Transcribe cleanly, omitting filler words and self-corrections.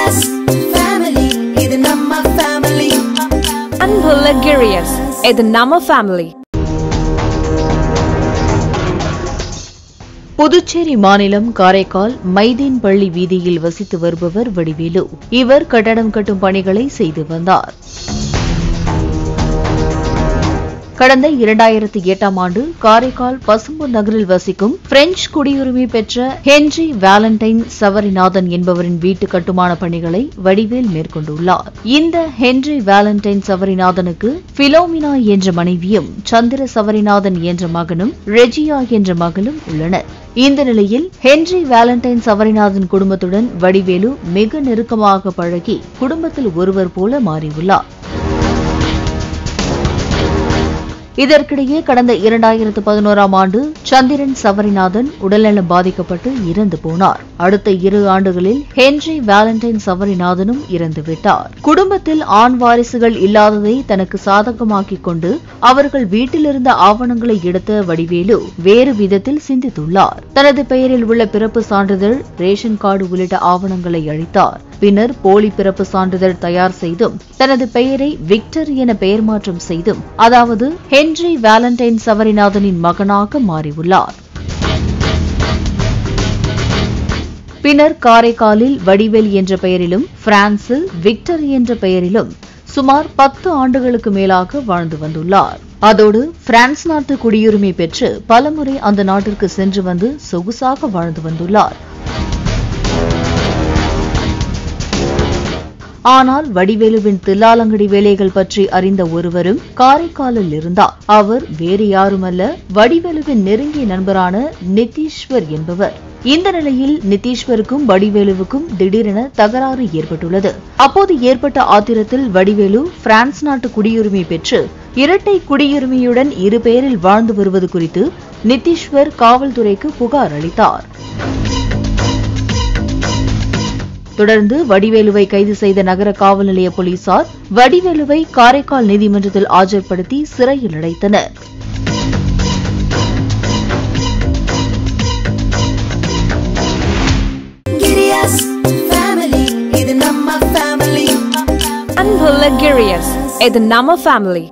Girias family, இது நம்ம family. அன்புள்ள Girias, இது நம்ம family. புதுச்சேரி மாநிலம் காரைக்கால் மைதீன்பள்ளி வீதியில் வசித்து வருபவர் வடிவேலு. இவர் கட்டடம் கட்டும் பணிகளை செய்து வந்தார். கடந்த 2008ஆம் ஆண்டு காரைக்கால் பசும்பொன் நகரில் வசிக்கும் பிரெஞ்சு குடியுரிமை பெற்ற ஹென்றி வேலண்டைன் சவரிநாதன் என்பவரின் வீட்டு கட்டுமான பணிகளை வடிவேல் மேற்கொண்டுள்ளார். இந்த ஹென்றி வேலண்டைன் சவரிநாதனுக்கு பிலோமினா என்ற மனைவியும் சந்திர சவரிநாதன் என்ற மகனும் ரெஜியா என்ற மகளும் உள்ளனர். இந்த நிலையில் ஹென்றி வேலண்டைன் சவரிநாதன் குடும்பத்துடன் வடிவேலு மிக நெருக்கமாக பழகி குடும்பத்தில் ஒருவர் போல மாறியுள்ளார். இதற்கிடையே கடந்த 2011ஆம் ஆண்டு சந்திரன் சவரிநாதன் உடல்நலம் பாதிக்கப்பட்டு இறந்து போனார். அடுத்த 2 ஆண்டுகளில் ஹென்றி வேலண்டைன் சவரிநாதனும் இறந்துவிட்டார். குடும்பத்தில் ஆண் வாரிசுகள் இல்லாததை தனக்கு சாதகமாக்கிக் கொண்டு அவர்கள் வீட்டிலிருந்த ஆவணங்களை எடுத்த வடிவேலு வேறு விதத்தில் சிந்தித்துள்ளார். தனது பெயரில் உள்ள பிறப்பு சான்றிதழ், ரேஷன் கார்டு உள்ளிட்ட ஆவணங்களை அளித்தார். பின்னர் போலி பிறப்பு சான்றிதழ் தயார் செய்தும் தனது பெயரை விக்டர் என பெயர் மாற்றம் செய்தும், அதாவது ஹென்றி வேலண்டைன் சவரிநாதனின் மகனாக மாறியுள்ளார். பின்னர் காரைக்காலில் வடிவேல் என்ற பெயரிலும் பிரான்சில் விக்டர் என்ற பெயரிலும் சுமார் 10 ஆண்டுகளுக்கு மேலாக வாழ்ந்து வந்துள்ளார். அதோடு பிரான்ஸ் நாட்டு குடியுரிமை பெற்று பலமுறை அந்த நாட்டிற்கு சென்று வந்து சொகுசாக வாழ்ந்து வந்துள்ளார். ஆனால் வடிவேலுவின் தில்லாலங்கடி வேலைகள் பற்றி அறிந்த ஒருவரும் காரைக்காலில் இருந்தார். அவர் வேறு யாருமல்ல, வடிவேலுவின் நெருங்கிய நண்பரான நித்தீஸ்வர் என்பவர். இந்த நிலையில் நித்தீஸ்வருக்கும் வடிவேலுவுக்கும் திடீரென தகராறு ஏற்பட்டுள்ளது. அப்போது ஏற்பட்ட ஆத்திரத்தில் வடிவேலு பிரான்ஸ் நாட்டு குடியுரிமை பெற்று இரட்டை குடியுரிமையுடன் 2 பேரில் வாழ்ந்து வருவது குறித்து நித்தீஸ்வர் காவல்துறைக்கு புகார் அளித்தார். தொடர்ந்து வடிவேலுவை கைது செய்த நகர காவல் நிலைய போலீசார் வடிவேலுவை காரைக்கால் நீதிமன்றத்தில் ஆஜர்படுத்தி சிறையில் அடைத்தனர். Girias family, இது நம்ம family. அன்புள்ள Girias, இது நம்ம family.